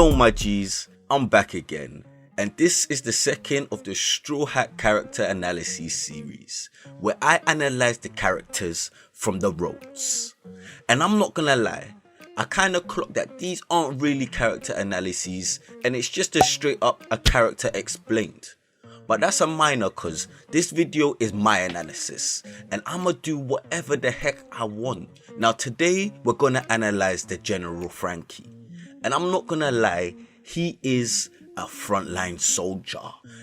Yo my G's, I'm back again, and this is the second of the Straw Hat character analysis series, where I analyze the characters from the roads. And I'm not gonna lie, I kinda clocked that these aren't really character analyses, and it's just a straight up a character explained. But that's a minor cause this video is my analysis, and I'ma do whatever the heck I want. Now today, we're gonna analyze the General Franky. And I'm not gonna lie, he is a frontline soldier.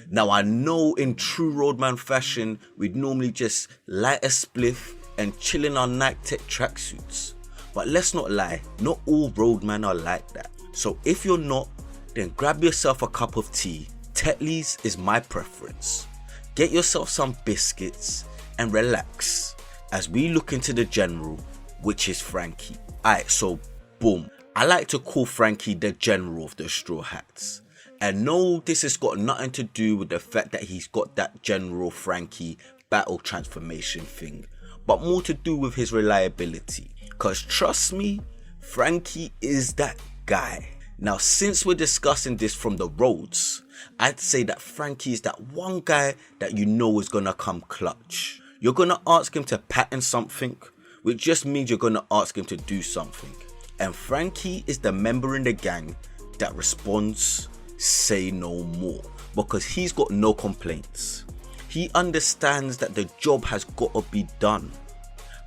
Now I know in true roadman fashion, we'd normally just light a spliff and chill in our Nike Tech tracksuits. But let's not lie, not all roadmen are like that. So if you're not, then grab yourself a cup of tea. Tetley's is my preference. Get yourself some biscuits and relax as we look into the General, which is Franky. Alright, so boom. I like to call Franky the General of the Straw Hats. And no, this has got nothing to do with the fact that he's got that General Franky battle transformation thing, but more to do with his reliability. Cause trust me, Franky is that guy. Now since we're discussing this from the roads, I'd say that Franky is that one guy that you know is gonna come clutch. You're gonna ask him to pattern something, which just means you're gonna ask him to do something. And Franky is the member in the gang that responds, say no more, because he's got no complaints. He understands that the job has got to be done.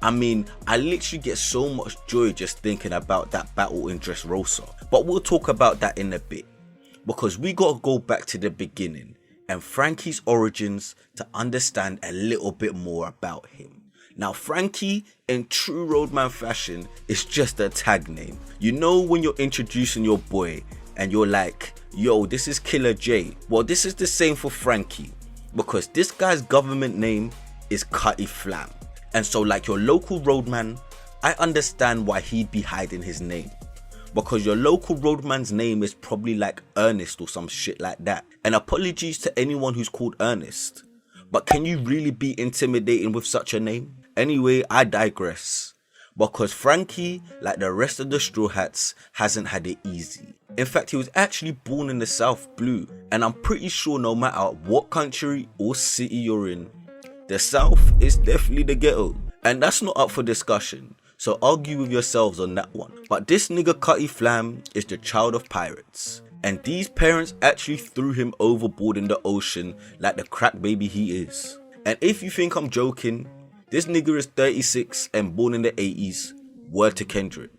I mean, I literally get so much joy just thinking about that battle in Dressrosa, but we'll talk about that in a bit, because we got to go back to the beginning and Franky's origins to understand a little bit more about him. Now Franky, in true roadman fashion, is just a tag name. You know when you're introducing your boy and you're like, yo, this is Killer J. Well, this is the same for Franky, because this guy's government name is Cutty Flam. And so like your local roadman, I understand why he'd be hiding his name, because your local roadman's name is probably like Ernest or some shit like that. And apologies to anyone who's called Ernest, but can you really be intimidating with such a name? Anyway, I digress, because Franky, like the rest of the Straw Hats, hasn't had it easy. In fact, he was actually born in the South Blue, and I'm pretty sure no matter what country or city you're in, the South is definitely the ghetto. And that's not up for discussion, so argue with yourselves on that one. But this nigga Cutty Flam is the child of pirates, and these parents actually threw him overboard in the ocean like the crack baby he is. And if you think I'm joking, this nigga is 36 and born in the 80s, word to Kendrick.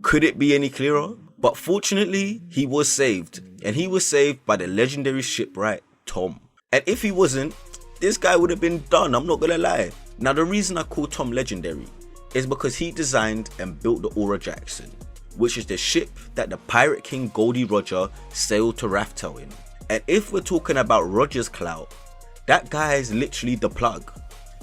Could it be any clearer? But fortunately, he was saved, and he was saved by the legendary shipwright Tom. And if he wasn't, this guy would have been done, I'm not gonna lie. Now the reason I call Tom legendary is because he designed and built the Aura Jackson, which is the ship that the Pirate King Goldie Roger sailed to Raftel in. And if we're talking about Roger's clout, that guy is literally the plug.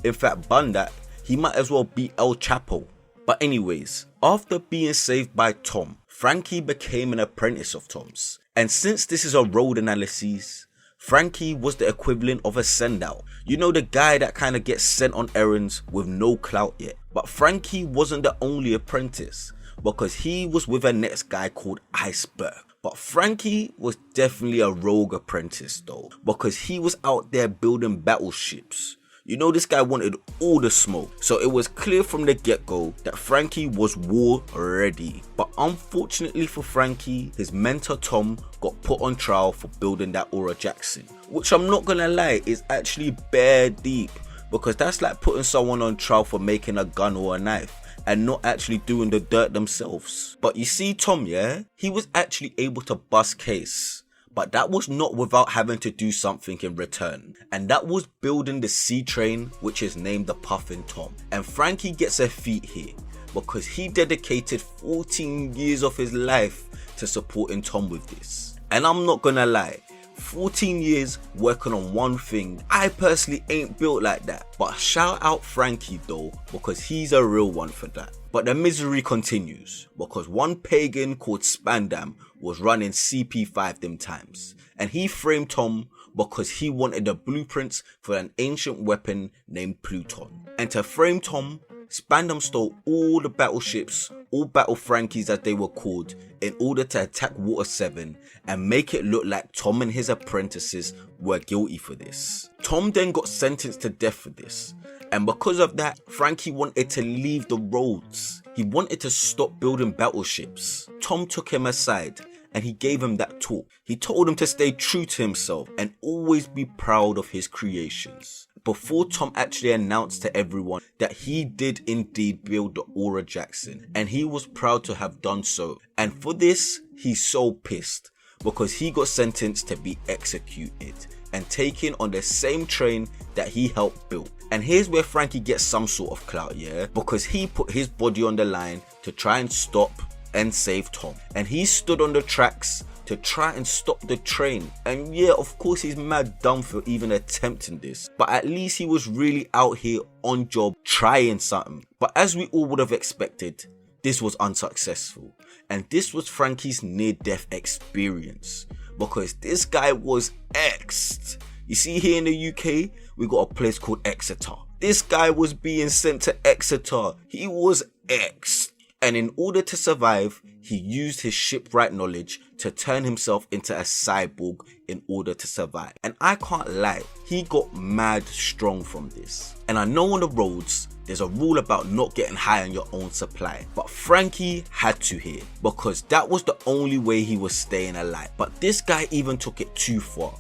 In fact, bun that, he might as well be El Chapo. But anyways, after being saved by Tom, Franky became an apprentice of Tom's. And since this is a road analysis, Franky was the equivalent of a sendout. You know, the guy that kind of gets sent on errands with no clout yet. But Franky wasn't the only apprentice, because he was with a next guy called Iceberg. But Franky was definitely a rogue apprentice though, because he was out there building battleships. You know, this guy wanted all the smoke, so it was clear from the get-go that Franky was war ready. But unfortunately for Franky, his mentor Tom got put on trial for building that Aura Jackson, which I'm not gonna lie is actually bare deep, because that's like putting someone on trial for making a gun or a knife and not actually doing the dirt themselves. But you see Tom, yeah, he was actually able to bust case. But that was not without having to do something in return, and that was building the sea train, which is named the Puffin Tom. And Franky gets a feat here, because he dedicated 14 years of his life to supporting Tom with this. And I'm not gonna lie, 14 years working on one thing, I personally ain't built like that. But shout out Franky though, because he's a real one for that. But the misery continues, because one pagan called Spandam was running CP5 them times, and he framed Tom because he wanted the blueprints for an ancient weapon named Pluton. And to frame Tom, Spandam stole all the battleships, all battle Frankies as they were called, in order to attack Water 7 and make it look like Tom and his apprentices were guilty for this. Tom then got sentenced to death for this, and because of that, Franky wanted to leave the roads. He wanted to stop building battleships. Tom took him aside and he gave him that talk. He told him to stay true to himself and always be proud of his creations. Before Tom actually announced to everyone that he did indeed build the Aura Jackson, and he was proud to have done so. And for this, he's so pissed because he got sentenced to be executed and taken on the same train that he helped build. And here's where Franky gets some sort of clout, yeah, because he put his body on the line to try and stop and save Tom, and he stood on the tracks to try and stop the train. And yeah, of course he's mad dumb for even attempting this, but at least he was really out here on job trying something. But as we all would have expected, this was unsuccessful, and this was Franky's near-death experience because this guy was X'd. You see, here in the UK we got a place called Exeter. This guy was being sent to Exeter. He was X'd. And in order to survive, he used his shipwright knowledge to turn himself into a cyborg in order to survive. And I can't lie, he got mad strong from this. And I know on the roads, there's a rule about not getting high on your own supply. But Franky had to here because that was the only way he was staying alive. But this guy even took it too far.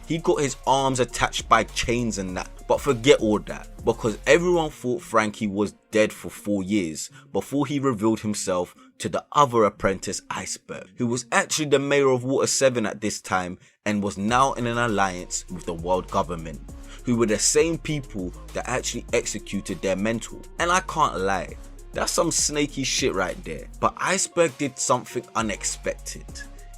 He got his arms attached by chains and that. But forget all that, because everyone thought Franky was dead for 4 years before he revealed himself to the other apprentice, Iceberg, who was actually the mayor of Water 7 at this time and was now in an alliance with the world government, who were the same people that actually executed their mentor. And I can't lie, that's some snaky shit right there. But Iceberg did something unexpected,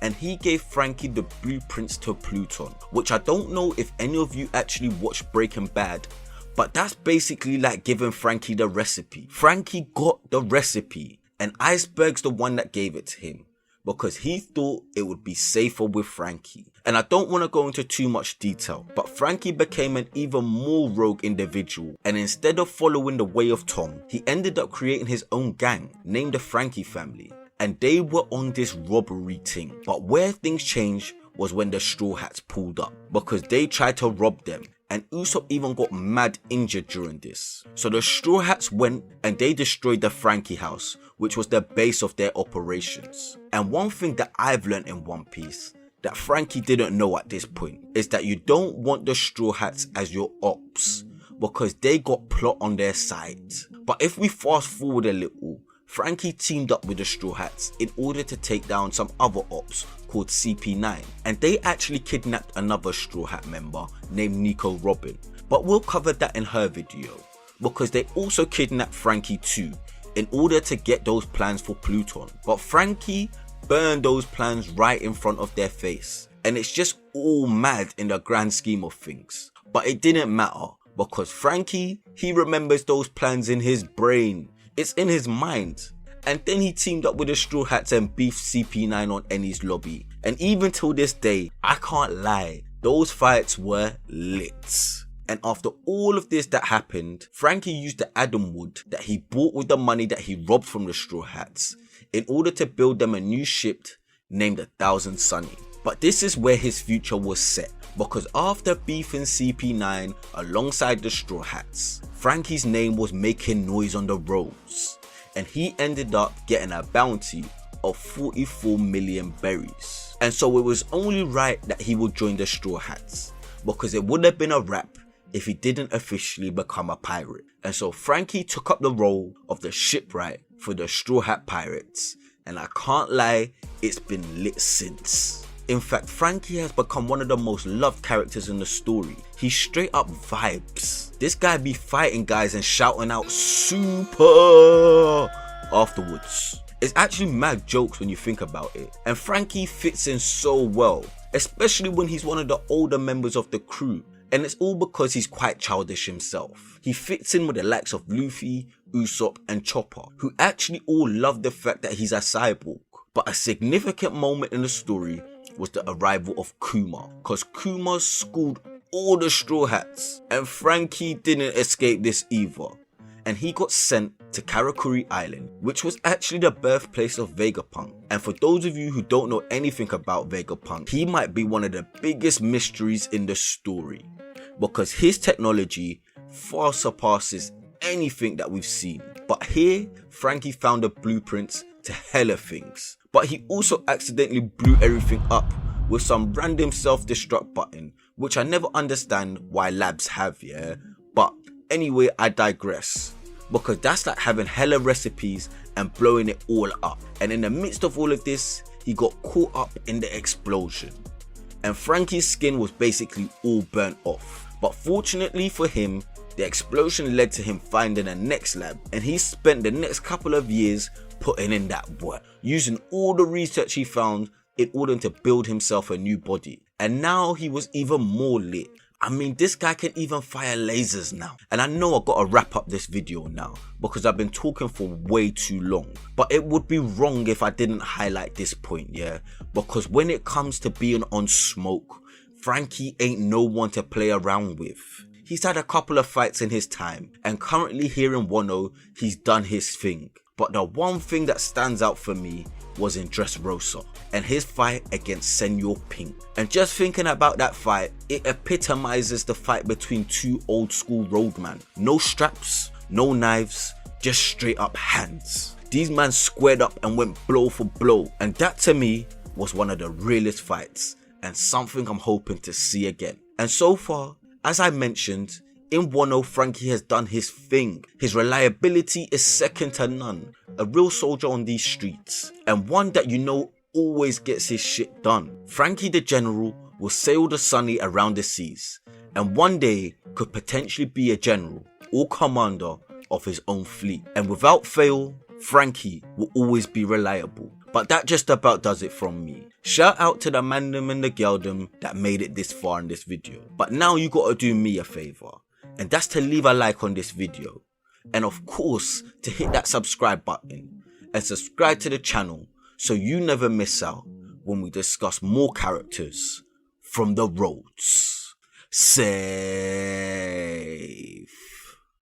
and he gave Franky the blueprints to Pluton, which I don't know if any of you actually watched Breaking Bad, but that's basically like giving Franky the recipe. Franky got the recipe, and Iceberg's the one that gave it to him because he thought it would be safer with Franky. And I don't want to go into too much detail, but Franky became an even more rogue individual, and instead of following the way of Tom, he ended up creating his own gang named the Franky Family. And they were on this robbery thing. But where things changed was when the Straw Hats pulled up, because they tried to rob them, and Usopp even got mad injured during this. So the Straw Hats went and they destroyed the Franky house, which was the base of their operations. And one thing that I've learned in One Piece that Franky didn't know at this point is that you don't want the Straw Hats as your ops, because they got plot on their side. But if we fast forward a little, Franky teamed up with the Straw Hats in order to take down some other ops called CP9, and they actually kidnapped another Straw Hat member named Nico Robin, but we'll cover that in her video, because they also kidnapped Franky too in order to get those plans for Pluton. But Franky burned those plans right in front of their face, and it's just all mad in the grand scheme of things. But it didn't matter, because Franky, he remembers those plans in his brain. It's in his mind. And then he teamed up with the Straw Hats and beefed CP9 on Eni's lobby. And even till this day, I can't lie, those fights were lit. And after all of this that happened, Franky used the Adam wood that he bought with the money that he robbed from the Straw Hats in order to build them a new ship named 1000 Sunny. But this is where his future was set, because after beefing CP9 alongside the Straw Hats, Franky's name was making noise on the roads, and he ended up getting a bounty of 44 million berries. And so it was only right that he would join the Straw Hats, because it would have been a wrap if he didn't officially become a pirate. And so Franky took up the role of the shipwright for the Straw Hat Pirates, and I can't lie, it's been lit since. In fact, Franky has become one of the most loved characters in the story. He's straight up vibes. This guy be fighting guys and shouting out super afterwards. It's actually mad jokes when you think about it. And Franky fits in so well, especially when he's one of the older members of the crew. And it's all because he's quite childish himself. He fits in with the likes of Luffy, Usopp and Chopper, who actually all love the fact that he's a cyborg. But a significant moment in the story was the arrival of Kuma, because Kuma schooled all the Straw Hats, and Franky didn't escape this either. and he got sent to Karakuri Island, which was actually the birthplace of Vegapunk. And for those of you who don't know anything about Vegapunk, he might be one of the biggest mysteries in the story, because his technology far surpasses anything that we've seen. But here, Franky found the blueprints to hella things, but he also accidentally blew everything up with some random self-destruct button, which I never understand why labs have, yeah? But anyway, I digress, because that's like having hella recipes and blowing it all up. And in the midst of all of this, he got caught up in the explosion, and Franky's skin was basically all burnt off. But fortunately for him, the explosion led to him finding the next lab, and he spent the next couple of years putting in that work, using all the research he found in order to build himself a new body. And now he was even more lit. I mean, this guy can even fire lasers now. And I know I gotta wrap up this video now because I've been talking for way too long, but it would be wrong if I didn't highlight this point, yeah? Because when it comes to being on smoke, Franky ain't no one to play around with. He's had a couple of fights in his time, and currently here in Wano, he's done his thing. But the one thing that stands out for me was in Dressrosa and his fight against Senor Pink. And just thinking about that fight, it epitomizes the fight between two old school roadmen. No straps, no knives, just straight up hands. These men squared up and went blow for blow, and that to me was one of the realest fights and something I'm hoping to see again. And so far, as I mentioned, in Wano, Franky has done his thing. His reliability is second to none. A real soldier on these streets, and one that you know always gets his shit done. Franky the General will sail the sunny around the seas, and one day could potentially be a general or commander of his own fleet. And without fail, Franky will always be reliable. But that just about does it from me. Shout out to the mandem and the girldom that made it this far in this video. But now you gotta do me a favor, and that's to leave a like on this video, and of course to hit that subscribe button and subscribe to the channel so you never miss out when we discuss more characters from the roads. Safe.